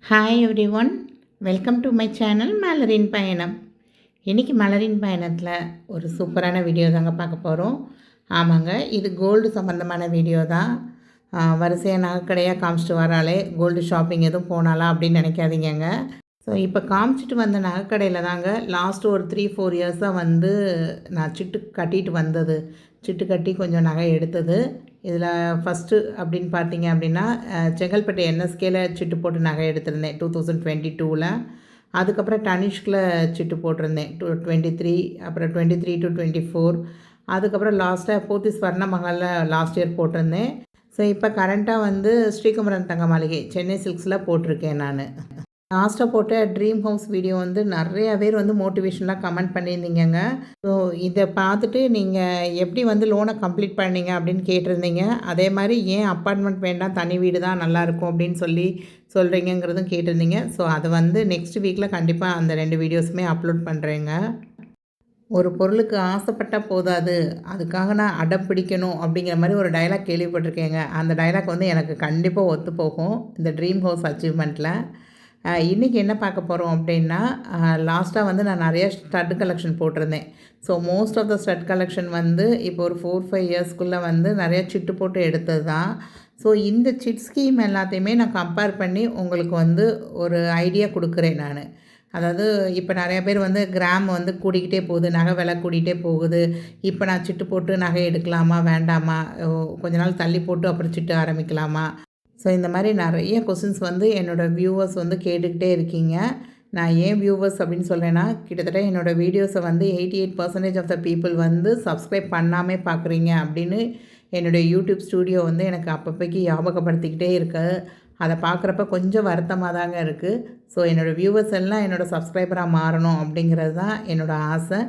Hi every one, welcome to my channel மலரின் பயணம். இன்றைக்கி மலரின் பயணத்தில் ஒரு சூப்பரான வீடியோ தாங்க பார்க்க போகிறோம். ஆமாங்க, இது கோல்டு சம்மந்தமான வீடியோ தான். வரிசையாக நகைக்கடையாக காமிச்சிட்டு வராளே கோல்டு ஷாப்பிங் எதுவும் போனாலா அப்படின்னு நினைக்காதீங்கங்க. ஸோ இப்போ காமிச்சிட்டு வந்த நகைக்கடையில் தாங்க லாஸ்ட்டு ஒரு 3-4 இயர்ஸாக வந்து நான் சிட்டு கட்டிட்டு வந்தது. சிட்டு கட்டி கொஞ்சம் நகை எடுத்தது. இதில் ஃபஸ்ட்டு அப்படின்னு பார்த்தீங்க அப்படின்னா செங்கல்பட்டு என்எஸ்கேல சிட்டு போட்டு நகை எடுத்திருந்தேன் 2022ல். அதுக்கப்புறம் டனிஷ்கில் சிட்டு போட்டிருந்தேன் 23, அப்புறம் 23 to 24. அதுக்கப்புறம் லாஸ்ட்டாக போத்தி ஸ்வர்ண மஹாலில் லாஸ்ட் இயர் போட்டிருந்தேன். ஸோ இப்போ கரண்ட்டாக வந்து ஸ்ரீகுமரன் தங்க மாளிகை சென்னை சில்க்ஸில் போட்டிருக்கேன் நான். லாஸ்ட்டாக போட்ட ட்ரீம் ஹவுஸ் வீடியோ வந்து நிறையா பேர் வந்து மோட்டிவேஷனலாக கமெண்ட் பண்ணியிருந்தீங்கங்க. ஸோ இதை பார்த்துட்டு நீங்கள் எப்படி வந்து லோனை கம்ப்ளீட் பண்ணீங்க அப்படின்னு கேட்டிருந்தீங்க. அதே மாதிரி ஏன் அப்பார்ட்மெண்ட் வேண்டாம் தனி வீடு தான் நல்லாயிருக்கும் அப்படின்னு சொல்கிறீங்கிறதும் கேட்டிருந்தீங்க. ஸோ அதை வந்து நெக்ஸ்ட் வீக்கில் கண்டிப்பாக அந்த 2 வீடியோஸுமே அப்லோட் பண்ணுறேங்க. ஒரு பொருளுக்கு ஆசைப்பட்டால் போதாது, அதுக்காக நான் அடம் பிடிக்கணும் அப்படிங்கிற மாதிரி ஒரு டைலாக் கேள்விப்பட்டிருக்கேங்க. அந்த டைலாக் வந்து எனக்கு கண்டிப்பாக ஒத்து போகும் இந்த ட்ரீம் ஹவுஸ் அச்சீவ்மெண்ட்டில். இன்றைக்கி என்ன பார்க்க போகிறோம் அப்படின்னா, லாஸ்ட்டாக வந்து நான் நிறைய ஸ்டட் கலெக்ஷன் போட்டிருந்தேன். So most of the stud collection வந்து இப்போ ஒரு 4-5 இயர்ஸ்க்குள்ளே வந்து நிறைய சிட்டு போட்டு எடுத்தது தான். ஸோ இந்த சிட் ஸ்கீம் எல்லாத்தையுமே நான் கம்பேர் பண்ணி உங்களுக்கு வந்து ஒரு ஐடியா கொடுக்குறேன் நான். அதாவது இப்போ நிறையா பேர் வந்து கிராம் வந்து கூடிக்கிட்டே போகுது, நகை விலை கூடிக்கிட்டே போகுது. இப்போ நான் சிட்டு போட்டு நகை எடுக்கலாமா வேண்டாமா, கொஞ்ச நாள் தள்ளி போட்டு அப்புறம் சிட்டு ஆரம்பிக்கலாமா. ஸோ இந்த மாதிரி நிறைய கொஸ்டின்ஸ் வந்து என்னோடய வியூவர்ஸ் வந்து கேட்டுக்கிட்டே இருக்கீங்க. நான் ஏன் வியூவர்ஸ் அப்படின்னு சொல்கிறேன்னா, கிட்டத்தட்ட என்னோடய வீடியோஸை வந்து 88% ஆஃப் த பீப்புள் வந்து சப்ஸ்கிரைப் பண்ணாமே பார்க்குறீங்க அப்படின்னு என்னுடைய யூடியூப் ஸ்டூடியோ வந்து எனக்கு அப்பப்போக்கி ஞாபகப்படுத்திக்கிட்டே இருக்கு. அதை பார்க்குறப்ப கொஞ்சம் வருத்தமாக தாங்க இருக்குது. ஸோ என்னோடய வியூவர்ஸ் எல்லாம் என்னோடய சப்ஸ்கிரைபராக மாறணும் அப்படிங்கிறது தான் என்னோடய ஆசை.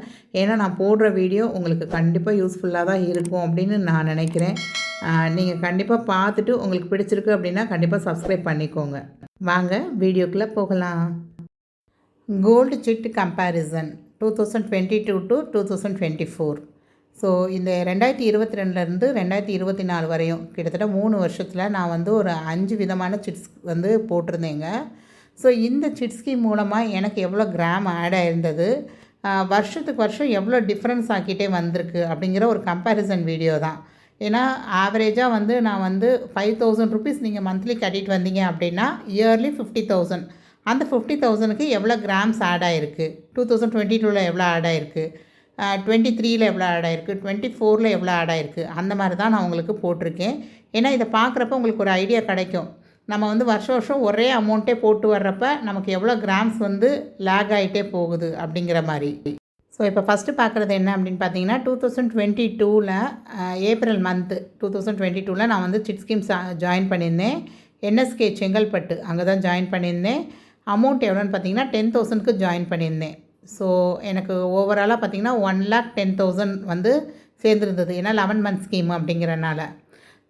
ஏன்னா நான் போடுற வீடியோ உங்களுக்கு கண்டிப்பாக யூஸ்ஃபுல்லாக தான் இருக்கும் அப்படின்னு நான் நினைக்கிறேன். நீங்கள் கண்டிப்பாக பார்த்துட்டு உங்களுக்கு பிடிச்சிருக்கு அப்படின்னா கண்டிப்பாக சப்ஸ்கிரைப் பண்ணிக்கோங்க. வாங்க வீடியோக்குள்ளே போகலாம். Gold chit comparison 2022 to 2024. So இந்த 2022லேருந்து 2024 வரையும் கிட்டத்தட்ட 3 வருஷத்தில் நான் வந்து ஒரு 5 விதமான சிட்ஸ் வந்து போட்டிருந்தேங்க. ஸோ இந்த சிட் ஸ்கீம் மூலமாக எனக்கு எவ்வளோ கிராம் ஆட் ஆயிருந்தது, வருஷத்துக்கு வருஷம் எவ்வளோ டிஃப்ரென்ஸ் ஆக்கிட்டே வந்திருக்கு அப்படிங்கிற ஒரு கம்பேரிசன் வீடியோ தான். ஏன்னா ஆவரேஜாக வந்து நான் வந்து 5000 ருபீஸ் நீங்கள் மந்த்லி கட்டிட்டு வந்தீங்க அப்படின்னா இயர்லி 50,000. அந்த 50,000க்கு எவ்வளோ கிராம்ஸ் ஆட் ஆகிருக்கு, 2022ல் எவ்வளோ ஆட் ஆகிருக்கு, 23ல் எவ்வளோ ஆட் ஆகிருக்கு, 24ல் எவ்வளோ ஆட் ஆகிருக்கு, அந்த மாதிரி தான் நான் உங்களுக்கு போட்டிருக்கேன். ஏன்னா இதை பார்க்குறப்ப உங்களுக்கு ஒரு ஐடியா கிடைக்கும். நம்ம வந்து வருஷம் வருஷம் ஒரே அமௌண்ட்டே போட்டு வர்றப்ப நமக்கு எவ்வளோ கிராம்ஸ் வந்து லேக் ஆகிட்டே போகுது அப்படிங்கிற மாதிரி. ஸோ இப்போ ஃபஸ்ட்டு பார்க்குறது என்ன அப்படின்னு பார்த்தீங்கன்னா, 2022ல் ஏப்ரல் மந்த்து 2022ல் நான் வந்து சிட் ஸ்கீம் ஜாயின் பண்ணியிருந்தேன். என்எஸ்கே செங்கல்பட்டு அங்கே தான் ஜாயின் பண்ணியிருந்தேன். அமௌண்ட் எவ்வளோன்னு பார்த்தீங்கன்னா 10,000க்கு ஜாயின் பண்ணியிருந்தேன். ஸோ எனக்கு ஓவராலாக பார்த்தீங்கன்னா 1,10,000 வந்து சேர்ந்துருந்தது. ஏன்னா 11 மந்த் ஸ்கீம் அப்படிங்கிறனால.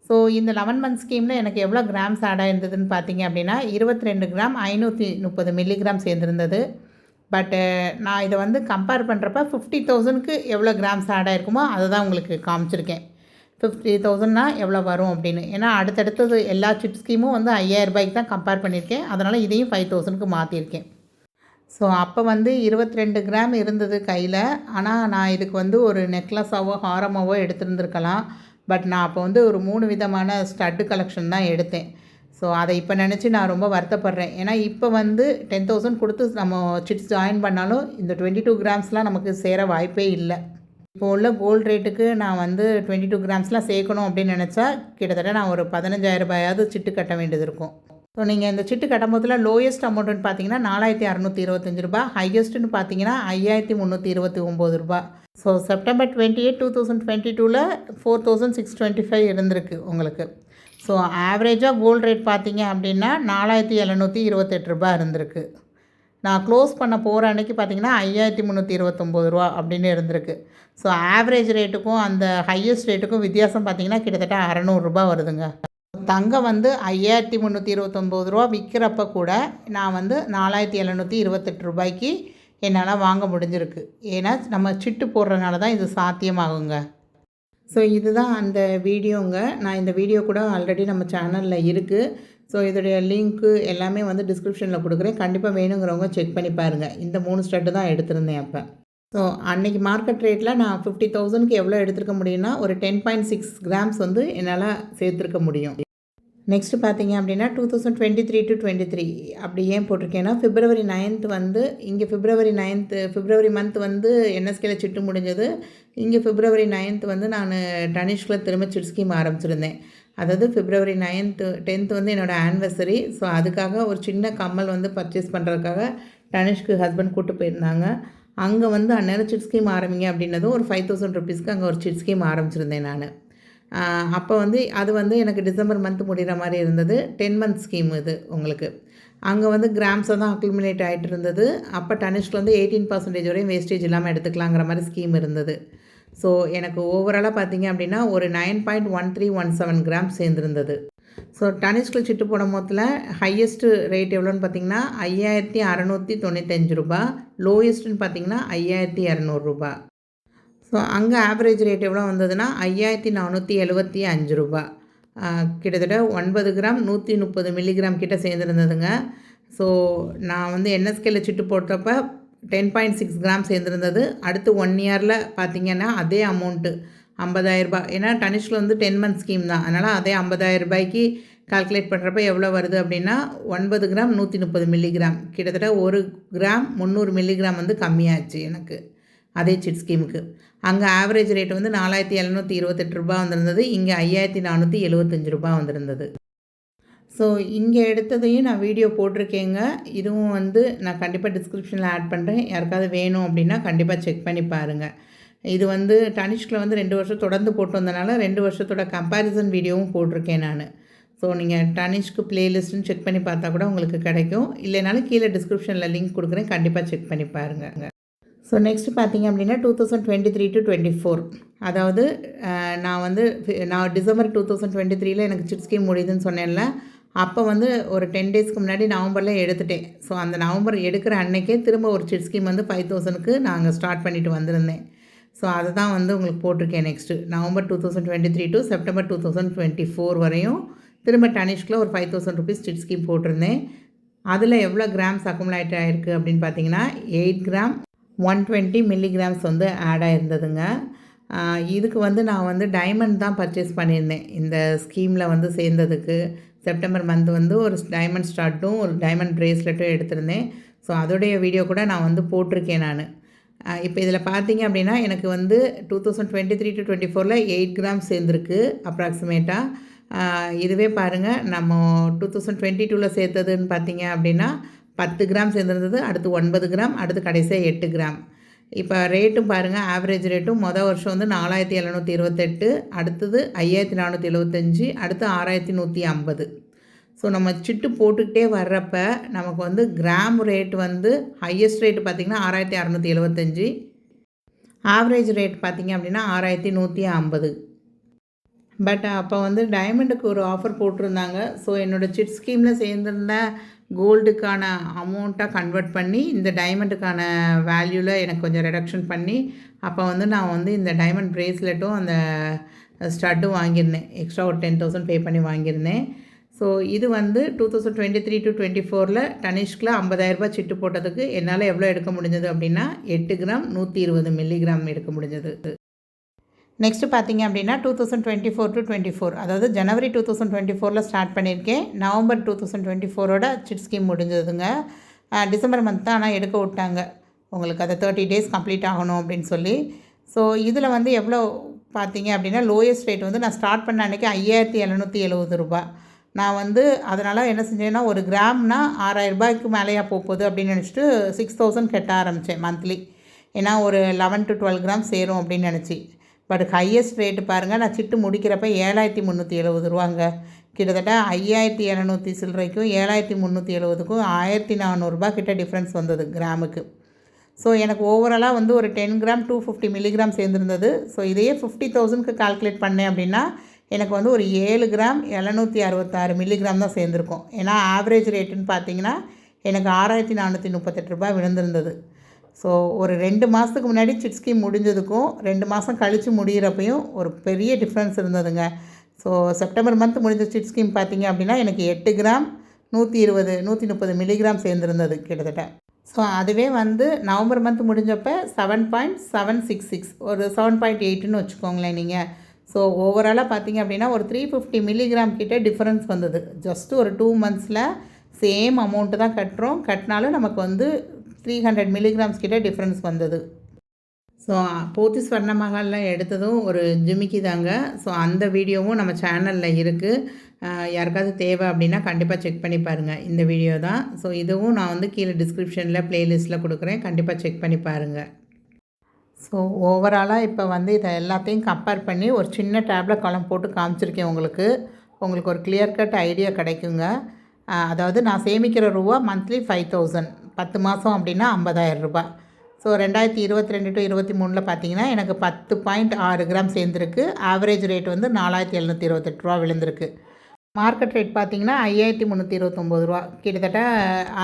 ஸோ இந்த 11 மந்த் ஸ்கீமில் எனக்கு எவ்வளோ கிராம்ஸ் ஆட் ஆயிருந்ததுன்னு பார்த்தீங்க அப்படின்னா 22 கிராம் 530 மில்லிகிராம் சேர்ந்துருந்தது. பட்டு நான் இதை வந்து கம்பேர் பண்ணுறப்ப 50,000க்கு எவ்வளோ கிராம்ஸ் ஆட் ஆகிருக்குமோ அதை தான் உங்களுக்கு காமிச்சிருக்கேன். 50,000னா எவ்வளோ வரும் அப்படின்னு. ஏன்னா அடுத்தடுத்தது எல்லா சிட் ஸ்கீமும் வந்து 5,000 ரூபாய்க்கு தான் கம்பேர் பண்ணியிருக்கேன். அதனால் இதையும் 5,000க்கு மாற்றிருக்கேன். ஸோ அப்போ வந்து 22 கிராம் இருந்தது கையில். ஆனால் நான் இதுக்கு வந்து ஒரு நெக்லஸாவோ ஹாரமாவோ எடுத்துருந்துருக்கலாம். பட் நான் அப்போ வந்து ஒரு 3 விதமான ஸ்டட்டு கலெக்ஷன் தான் எடுத்தேன். ஸோ அதை இப்போ நினச்சி நான் ரொம்ப வருத்தப்படுறேன். ஏன்னா இப்போ வந்து 10,000 கொடுத்து நம்ம சிட்ஸ் ஜாயின் பண்ணாலும் இந்த 22 கிராம்ஸ்லாம் நமக்கு சேர வாய்ப்பே இல்லை. இப்போ உள்ள கோல்டு ரேட்டுக்கு நான் வந்து 22 கிராம்ஸ்லாம் சேர்க்கணும் அப்படின்னு நினச்சா கிட்டத்தட்ட நான் ஒரு 15,000 ரூபாயாவது சிட்டு கட்ட வேண்டியது இருக்கும். ஸோ நீங்கள் இந்த சிட்டு கட்டும் போதில் லோயஸ்ட் அமௌண்ட்டுன்னு பார்த்தீங்கன்னா 4,625 ரூபா, ஹையஸ்ட்டுன்னு பார்த்தீங்கன்னா 5,329 ரூபா. ஸோ செப்டம்பர் 28, 2022ல் 4,625 இருந்திருக்கு உங்களுக்கு. ஸோ ஆவரேஜாக கோல்டு ரேட் பார்த்தீங்க அப்படின்னா 4,728 ரூபா இருந்திருக்கு. நான் க்ளோஸ் பண்ண போகிற அன்றைக்கி பார்த்தீங்கன்னா 5,329 ரூபா அப்படின்னு இருந்திருக்கு. ஸோ ஆவரேஜ் ரேட்டுக்கும் அந்த ஹையஸ்ட் ரேட்டுக்கும் வித்தியாசம் பார்த்தீங்கன்னா கிட்டத்தட்ட 600 ரூபா வருதுங்க. தங்கம் வந்து 5,329 ரூபா விற்கிறப்ப கூட நான் வந்து 4,728 ரூபாய்க்கு என்னால் வாங்க முடிஞ்சிருக்கு. ஏன்னா நம்ம சிட்டு போடுறதுனால தான் இது சாத்தியமாகுங்க. ஸோ இதுதான் அந்த வீடியோங்க. நான் இந்த வீடியோ கூட ஆல்ரெடி நம்ம சேனலில் இருக்குது. ஸோ இதோடைய லிங்க்கு எல்லாமே வந்து டிஸ்கிரிப்ஷனில் கொடுக்குறேன். கண்டிப்பாக வேணுங்கிறவங்க செக் பண்ணி பாருங்கள். இந்த 3 ஸ்டட்டு தான் எடுத்திருந்தேன் அப்போ. ஸோ அன்றைக்கி மார்க்கெட் ரேட்டில் நான் 50,000க்கு எவ்வளோ எடுத்துருக்க முடியும்னா ஒரு 10.6 கிராம்ஸ் வந்து என்னால் சேர்த்துருக்க முடியும். நெக்ஸ்ட்டு பார்த்தீங்க அப்படின்னா 2023 to 23 அப்படி ஏன் போட்டிருக்கேன்னா February 9th வந்து இங்கே February மந்த் வந்து என்எஸ்கேல சிட்டு முடிஞ்சது. இங்கே February 9th வந்து நான் டனிஷ்கில் திரும்ப சிட் ஸ்கீம் ஆரம்பிச்சிருந்தேன். அதாவது February 10th வந்து என்னோடய ஆனிவர்சரி. ஸோ அதுக்காக ஒரு சின்ன கம்மல் வந்து பர்ச்சேஸ் பண்ணுறதுக்காக டனிஷ்க்கு ஹஸ்பண்ட் கூப்பிட்டு போயிருந்தாங்க. அங்கே வந்து அந்நேரம் சிட் ஸ்கீம் ஆரம்பிங்க அப்படின்னதும் ஒரு 5,000 ருபீஸ்க்கு அங்கே ஒரு சிட் ஸ்கீம் ஆரம்பிச்சிருந்தேன் நான். அப்போ வந்து அது வந்து எனக்கு டிசம்பர் மந்த் முடிகிற மாதிரி இருந்தது. 10 மந்த் ஸ்கீம் இது உங்களுக்கு. அங்கே வந்து கிராம்ஸாக தான் அக்யூமுலேட் ஆகிட்டு இருந்தது. அப்போ டனிஷ்கில் வந்து 18% வரையும் வேஸ்டேஜ் இல்லாமல் எடுத்துக்கலாங்கிற மாதிரி ஸ்கீம் இருந்தது. ஸோ எனக்கு ஓவராலாக பார்த்தீங்க அப்படின்னா ஒரு 9.1317 கிராம் சேர்ந்துருந்தது. ஸோ டனிஷ்கில் சிட்டு போடும் போதில் ஹையஸ்ட்டு ரேட் எவ்வளோன்னு பார்த்தீங்கன்னா ₹5,695, லோயஸ்ட்டுன்னு பார்த்தீங்கன்னா ₹5,200. ஸோ அங்கே ஆவரேஜ் ரேட் எவ்வளோ வந்ததுன்னா ₹5,475. கிட்டத்தட்ட 9 கிராம் 130 மில்லிகிராம் கிட்ட சேர்ந்துருந்ததுங்க. ஸோ நான் வந்து என்எஸ்கேல சிட்டு போட்டப்போ 10.6 கிராம் சேர்ந்துருந்தது. அடுத்து 1 இயரில் பார்த்திங்கன்னா அதே அமௌண்ட்டு ₹50,000. ஏன்னா டனிஷ்கில் வந்து 10 மந்த் ஸ்கீம் தான். அதனால் அதே ₹50,000க்கு கால்குலேட் பண்ணுறப்ப எவ்வளோ வருது அப்படின்னா 9 கிராம் 130 மில்லிகிராம், கிட்டத்தட்ட 1 கிராம் 300 மில்லிகிராம் வந்து கம்மியாச்சு எனக்கு அதே சிட் ஸ்கீமுக்கு. அங்கே ஆவரேஜ் ரேட் வந்து ₹4,728 வந்திருந்தது. இங்கே ₹5,475 வந்திருந்தது. ஸோ இங்கே எடுத்ததையும் நான் வீடியோ போட்டிருக்கேங்க. இதுவும் வந்து நான் கண்டிப்பாக டிஸ்கிரிப்ஷனில் ஆட் பண்ணுறேன். யாருக்காவது வேணும் அப்படின்னா கண்டிப்பாக செக் பண்ணி பாருங்கள். இது வந்து டனிஷ்கில் வந்து 2 வருஷம் தொடர்ந்து போட்டு வந்தனால 2 வருஷத்தோட கம்பேரிசன் வீடியோவும் போட்டிருக்கேன் நான். ஸோ நீங்கள் டனிஷ்க்கு ப்ளேலிஸ்ட்டுன்னு செக் பண்ணி பார்த்தா கூட உங்களுக்கு கிடைக்கும். இல்லைனாலும் கீழே டிஸ்கிரிப்ஷனில் லிங்க் கொடுக்குறேன். கண்டிப்பாக செக் பண்ணி பாருங்கள். ஸோ நெக்ஸ்ட்டு பார்த்திங்க அப்படின்னா 2023 to 24, அதாவது நான் டிசம்பர் 2023 எனக்கு சிட் ஸ்கீம் முடியுதுன்னு சொன்னேன்ல. அப்போ வந்து ஒரு 10 டேஸ்க்கு முன்னாடி நவம்பரில் எடுத்துட்டேன். ஸோ அந்த நவம்பர் எடுக்கிற அன்னைக்கே திரும்ப ஒரு சிட் ஸ்கீம் வந்து 5,000க்கு நாங்கள் ஸ்டார்ட் பண்ணிவிட்டு வந்திருந்தேன். ஸோ அதை தான் வந்து உங்களுக்கு போட்டிருக்கேன். நெக்ஸ்ட்டு நவம்பர் 2023 to செப்டம்பர் 2024 வரையும் திரும்ப டனிஷ்கில் ஒரு 5,000 ருபீஸ் சிட் ஸ்கீம் போட்டிருந்தேன். அதில் எவ்வளோ கிராம்ஸ் அக்குமுலேட் ஆகிருக்கு அப்படின்னு பார்த்தீங்கன்னா 8 கிராம் 120 மில்லிகிராம்ஸ் வந்து ஆட் ஆகிருந்ததுங்க. இதுக்கு வந்து நான் வந்து டைமண்ட் தான் பர்ச்சேஸ் பண்ணியிருந்தேன். இந்த ஸ்கீமில் வந்து சேர்ந்ததுக்கு செப்டம்பர் மந்த் வந்து ஒரு டைமண்ட் ஸ்டார்ட்டும் ஒரு டைமண்ட் ப்ரேஸ்லெட்டும் எடுத்திருந்தேன். ஸோ அதோடைய வீடியோ கூட நான் வந்து போட்டிருக்கேன் நான். இப்போ இதில் பார்த்தீங்க அப்படின்னா எனக்கு வந்து 2023 to 24 8 கிராம் சேர்ந்துருக்கு அப்ராக்சிமேட்டாக. இதுவே பாருங்கள் நம்ம 2022 சேர்த்ததுன்னு பார்த்தீங்க அப்படின்னா 10 கிராம் சேர்ந்துருந்தது. அடுத்து 9 கிராம், அடுத்து கடைசியாக 8 கிராம். இப்போ ரேட்டும் பாருங்கள், ஆவரேஜ் ரேட்டும் மொதல் வருஷம் வந்து 4,728, அடுத்தது 5,475, அடுத்து 6,150. ஸோ நம்ம சிட்டு போட்டுக்கிட்டே வர்றப்ப நமக்கு வந்து கிராம் ரேட் வந்து ஹையஸ்ட் ரேட்டு பார்த்திங்கன்னா 6,675, ஆவரேஜ் ரேட் பார்த்திங்க அப்படின்னா 6,150. பட் அப்போ வந்து டைமண்டுக்கு ஒரு ஆஃபர் போட்டிருந்தாங்க. ஸோ என்னோடய சிட் ஸ்கீமில் சேர்ந்துருந்த கோல்டுக்கான அமௌண்ட்டாக கன்வெர்ட் பண்ணி இந்த டைமண்டுக்கான வேல்யூவில் எனக்கு கொஞ்சம் ரிடக்ஷன் பண்ணி அப்போ வந்து நான் வந்து இந்த டைமண்ட் ப்ரேஸ்லெட்டும் அந்த ஸ்டட்டும் வாங்கியிருந்தேன். எக்ஸ்ட்ரா ஒரு 10,000 பே பண்ணி வாங்கியிருந்தேன். ஸோ இது வந்து 2023 to 24 டனிஷ்கில் ₹50,000 சிட்டு போட்டதுக்கு என்னால் எவ்வளோ எடுக்க முடிஞ்சது அப்படின்னா 8 கிராம் 120 மில்லிகிராம் எடுக்க முடிஞ்சது. நெக்ஸ்ட்டு பார்த்திங்க அப்படின்னா 2024 to 24, அதாவது ஜனவரி 2024 ஸ்டார்ட் பண்ணியிருக்கேன். நவம்பர் 2024 சிட் ஸ்கீம் முடிஞ்சதுங்க. டிசம்பர் மந்த் தான் ஆனால் எடுக்க விட்டாங்க. உங்களுக்கு அதை 30 டேஸ் கம்ப்ளீட் ஆகணும் அப்படின்னு சொல்லி. ஸோ இதில் வந்து எவ்வளோ பார்த்தீங்க அப்படின்னா லோயஸ்ட் ரேட் வந்து நான் ஸ்டார்ட் பண்ண அன்றைக்கி ₹5,770. நான் வந்து அதனால் என்ன செஞ்சேன்னா ஒரு கிராம்னா ₹6,000 மேலேயா போகுது அப்படின்னு நினச்சிட்டு 6,000 கட்ட ஆரம்பித்தேன் மந்த்லி. ஏன்னா ஒரு 11 to 12 கிராம் சேரும் அப்படின்னு நினச்சி. பட் ஹையஸ்ட் ரேட்டு பாருங்கள், நான் சிட்டு முடிக்கிறப்ப ₹7,370. கிட்டத்தட்ட 5,700 சில்லறைக்கும் 7,370க்கும் ₹1,400 கிட்ட டிஃப்ரென்ஸ் வந்தது கிராமுக்கு. ஸோ எனக்கு ஓவராலாக வந்து ஒரு 10 கிராம் 250 மில்லிகிராம் சேர்ந்துருந்தது. ஸோ இதையே 50,000க்கு கால்குலேட் பண்ணேன் அப்படின்னா எனக்கு வந்து ஒரு 7 கிராம் 766 மில்லிகிராம் தான் சேர்ந்துருக்கும். ஏன்னா ஆவரேஜ் ரேட்டுன்னு பார்த்தீங்கன்னா எனக்கு ₹6,438 விழுந்திருந்தது. ஸோ ஒரு 2 மாதத்துக்கு முன்னாடி சிட் ஸ்கீம் முடிஞ்சதுக்கும் 2 மாதம் கழித்து முடிகிறப்பையும் ஒரு பெரிய டிஃப்ரென்ஸ் இருந்ததுங்க. ஸோ செப்டம்பர் மந்த் முடிஞ்ச சிட் ஸ்கீம் பார்த்தீங்க அப்படின்னா எனக்கு 8 கிராம் 120 130 மில்லிகிராம் சேர்ந்துருந்தது கிட்டத்தட்ட. ஸோ அதுவே வந்து நவம்பர் மந்த் முடிஞ்சப்போ 7.766 ஒரு 7.8ன்னு வச்சுக்கோங்களேன் நீங்கள். ஸோ ஓவராலாக பார்த்தீங்க அப்படின்னா ஒரு 350 மில்லிகிராம் கிட்டே டிஃப்ரென்ஸ் வந்தது. ஜஸ்ட்டு ஒரு 2 மந்த்ஸில் சேம் அமௌண்ட்டு தான் கட்டினாலும் நமக்கு வந்து 300 மில்லிகிராம்ஸ் கிட்டே டிஃப்ரென்ஸ் வந்தது. ஸோ போத்தி ஸ்வர்ண மஹாலில் எடுத்ததும் ஒரு ஜிமிக்கி தாங்க. ஸோ அந்த வீடியோவும் நம்ம சேனலில் இருக்குது. யாருக்காவது தேவை அப்படின்னா கண்டிப்பாக செக் பண்ணி பாருங்கள். இந்த வீடியோ தான். ஸோ இதுவும் நான் வந்து கீழே டிஸ்கிரிப்ஷனில் ப்ளேலிஸ்ட்டில் கொடுக்குறேன். கண்டிப்பாக செக் பண்ணி பாருங்கள். ஸோ ஓவராலாக இப்போ வந்து இதை எல்லாத்தையும் கம்பேர் பண்ணி ஒரு சின்ன டேப்பில் காலம் போட்டு காமிச்சிருக்கேன் உங்களுக்கு. உங்களுக்கு ஒரு கிளியர் கட் ஐடியா கிடைக்குங்க. அதாவது நான் சேமிக்கிற ரூபா மந்த்லி 5000 10 மாதம் அப்படின்னா 50,000 ரூபா. ஸோ 2022 to 23 பார்த்தீங்கன்னா எனக்கு 10.6 கிராம் சேர்ந்துருக்கு. ஆவரேஜ் ரேட் வந்து 4728 ரூபா விழுந்திருக்கு. மார்க்கெட் ரேட் பார்த்திங்கன்னா 5329 ரூபா. கிட்டத்தட்ட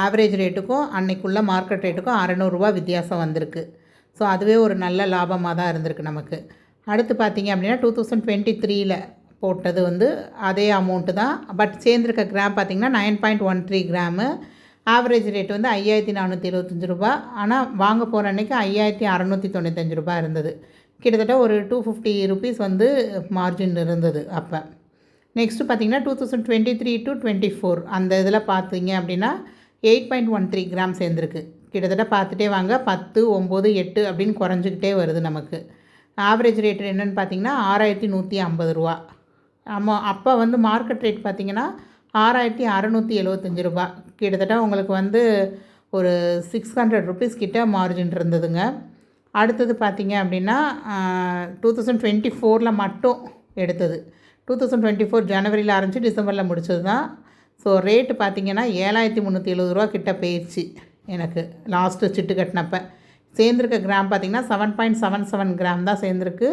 ஆவரேஜ் ரேட்டுக்கும் அன்றைக்குள்ள மார்க்கெட் ரேட்டுக்கும் 600 ரூபா வித்தியாசம் வந்திருக்கு. ஸோ அதுவே ஒரு நல்ல லாபமாக தான் இருந்திருக்கு நமக்கு. அடுத்து பார்த்திங்க அப்படின்னா 2023 போட்டது வந்து அதே அமௌண்ட்டு தான். பட் சேர்ந்துருக்க கிராம் பார்த்திங்கன்னா 9.13 கிராமு. ஆவரேஜ் ரேட் வந்து 5475 ரூபா. ஆனால் வாங்க போகிற அன்றைக்கி 5695 ரூபா இருந்தது. கிட்டத்தட்ட ஒரு 250 ருபீஸ் வந்து மார்ஜின் இருந்தது அப்போ. நெக்ஸ்ட்டு பார்த்திங்கன்னா 2023 to 24 அந்த இதில் பார்த்தீங்க அப்படின்னா 8.13 கிராம் சேர்ந்துருக்கு. கிட்டத்தட்ட பார்த்துட்டே வாங்க 10, 9, 8 அப்படின்னு குறைஞ்சிக்கிட்டே வருது நமக்கு. ஆவரேஜ் ரேட் என்னென்னு பார்த்தீங்கன்னா 6150 ரூபா. ஆமாம், அப்போ வந்து மார்க்கெட் ரேட் பார்த்திங்கன்னா 6675 ரூபா. கிட்டத்தட்ட உங்களுக்கு வந்து ஒரு 600 ருபீஸ் கிட்ட மார்ஜின் இருந்ததுங்க. அடுத்தது பார்த்திங்க அப்படின்னா 2024 மட்டும் எடுத்தது. 2024 ஜனவரியில் ஆரம்பித்து டிசம்பரில் முடிச்சது தான். ஸோ ரேட்டு பார்த்திங்கன்னா 7370 ரூபா கிட்ட போயிடுச்சு எனக்கு லாஸ்ட்டு சிட்டு கட்டினப்போ. சேர்ந்துருக்க கிராம் பார்த்திங்கன்னா 7.77 கிராம் தான் சேர்ந்துருக்கு.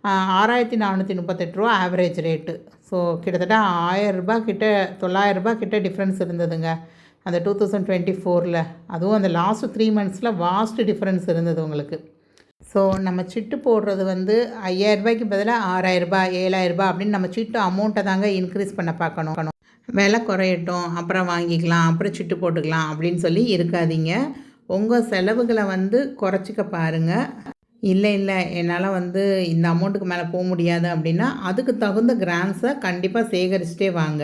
6438 ரூபா ஆவரேஜ் ரேட்டு. ஸோ கிட்டத்தட்ட 1000 ரூபா கிட்ட 900 ரூபா கிட்ட டிஃப்ரென்ஸ் இருந்ததுங்க அந்த 2024. அதுவும் அந்த லாஸ்ட்டு 3 மந்த்ஸில் வாஸ்ட் டிஃப்ரென்ஸ் இருந்தது உங்களுக்கு. ஸோ நம்ம சிட்டு போடுறது வந்து 5000 ரூபாய்க்கு பதிலாக 6000 ரூபா 7000 ரூபா அப்படின்னு நம்ம சிட்டு அமௌண்ட்டை தாங்க இன்க்ரீஸ் பண்ண பார்க்கணும். விலை குறையட்டும் அப்புறம் வாங்கிக்கலாம் அப்புறம் சிட்டு போட்டுக்கலாம் அப்படின்னு சொல்லி இருக்காதீங்க. உங்கள் செலவுகளை வந்து குறைச்சிக்க பாருங்கள். இல்லை என்னால் வந்து இந்த அமௌண்ட்டுக்கு மேலே போக முடியாது அப்படின்னா அதுக்கு தகுந்த கிராம்ஸை கண்டிப்பாக சேகரிச்சிட்டே வாங்க.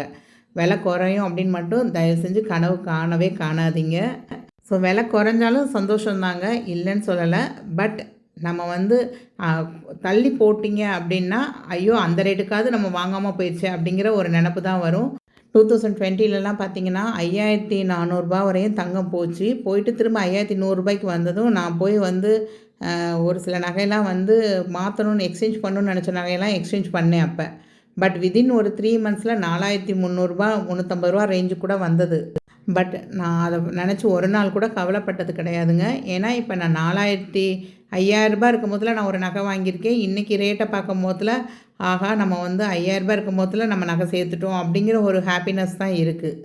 விலை குறையும் அப்படின்னு மட்டும் தயவு செஞ்சு கனவு காணவே காணாதீங்க. ஸோ விலை குறைஞ்சாலும் சந்தோஷந்தாங்க, இல்லைன்னு சொல்லலை. பட் நம்ம வந்து தள்ளி போட்டிங்க அப்படின்னா ஐயோ அந்த ரேட்டுக்காவது நம்ம வாங்காமல் போயிடுச்சு அப்படிங்கிற ஒரு நினப்பு தான் வரும். 2020லலாம் பார்த்திங்கன்னா 5400 ரூபா வரையும் தங்கம் போயிட்டு திரும்ப 5100 ரூபாய்க்கு வந்ததும் நான் போய் வந்து ஒரு சில நகையெல்லாம் வந்து மாற்றணும்னு எக்ஸ்சேஞ்ச் பண்ணணும்னு நினச்ச நகையெல்லாம் எக்ஸ்சேஞ்ச் பண்ணேன் அப்போ. பட் விதின் ஒரு 3 மந்த்ஸில் 4300 ரூபா 350 ரூபா ரேஞ்சு கூட வந்தது. பட் நான் அதை நினச்சி ஒரு நாள் கூட கவலைப்பட்டது கிடையாதுங்க. ஏன்னா இப்போ நான் 5000 ரூபா இருக்கும் போதில் நான் ஒரு நகை வாங்கியிருக்கேன். இன்றைக்கி ரேட்டை பார்க்கும் போதில் ஆகா நம்ம வந்து 5000 ரூபா இருக்கும் போதில் நம்ம நகை சேர்த்துட்டோம் அப்படிங்கிற ஒரு ஹாப்பினஸ் தான் இருக்குது.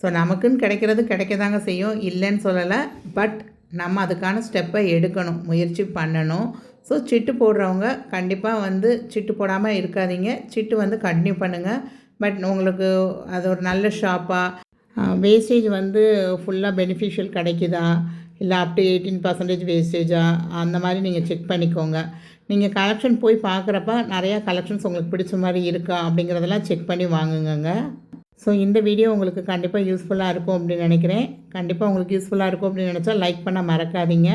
ஸோ நமக்குன்னு கிடைக்கிறது கிடைக்க தாங்க செய்யும், இல்லைன்னு சொல்லலை. பட் நம்ம அதுக்கான ஸ்டெப்பை எடுக்கணும், முயற்சி பண்ணணும். ஸோ சிட்டு போடுறவங்க கண்டிப்பாக வந்து சிட்டு போடாமல் இருக்காதீங்க. சிட்டு வந்து கண்டினியூ பண்ணுங்கள். பட் உங்களுக்கு அது ஒரு நல்ல ஷாப்பாக வேஸ்டேஜ் வந்து ஃபுல்லாக பெனிஃபிஷியல் கிடைக்குதா இல்லை அப் டு 18% வேஸ்டேஜா அந்த மாதிரி நீங்கள் செக் பண்ணிக்கோங்க. நீங்கள் கலெக்ஷன் போய் பார்க்குறப்ப நிறையா கலெக்ஷன்ஸ் உங்களுக்கு பிடிச்ச மாதிரி இருக்கா அப்படிங்கிறதெல்லாம் செக் பண்ணி வாங்குங்க. ஸோ இந்த வீடியோ உங்களுக்கு கண்டிப்பாக யூஸ்ஃபுல்லாக இருக்கும் அப்படின்னு நினைக்கிறேன். கண்டிப்பாக உங்களுக்கு யூஸ்ஃபுல்லாக இருக்கும் அப்படின்னு நினச்சா லைக் பண்ண மறக்காதீங்க.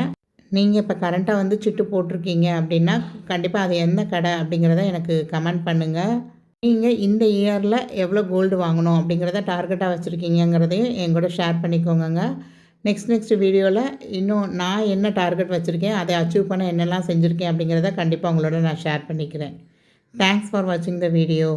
நீங்கள் இப்போ கரண்ட்டாக வந்து சிட்டு போட்டிருக்கீங்க அப்படின்னா கண்டிப்பாக அது எந்த கடை அப்படிங்கிறத எனக்கு கமெண்ட் பண்ணுங்கள். நீங்கள் இந்த இயரில் எவ்வளோ கோல்டு வாங்கணும் அப்படிங்கிறத டார்கெட்டாக வச்சுருக்கீங்கிறதையும் எங்கூட ஷேர் பண்ணிக்கோங்க. நெக்ஸ்ட் வீடியோவில் இன்னும் நான் என்ன டார்கெட் வச்சுருக்கேன், அதை அச்சீவ் பண்ண என்னெல்லாம் செஞ்சுருக்கேன் அப்படிங்கிறத கண்டிப்பாக உங்களோட நான் ஷேர் பண்ணிக்கிறேன். தேங்க்ஸ் ஃபார் வாட்சிங் த வீடியோ.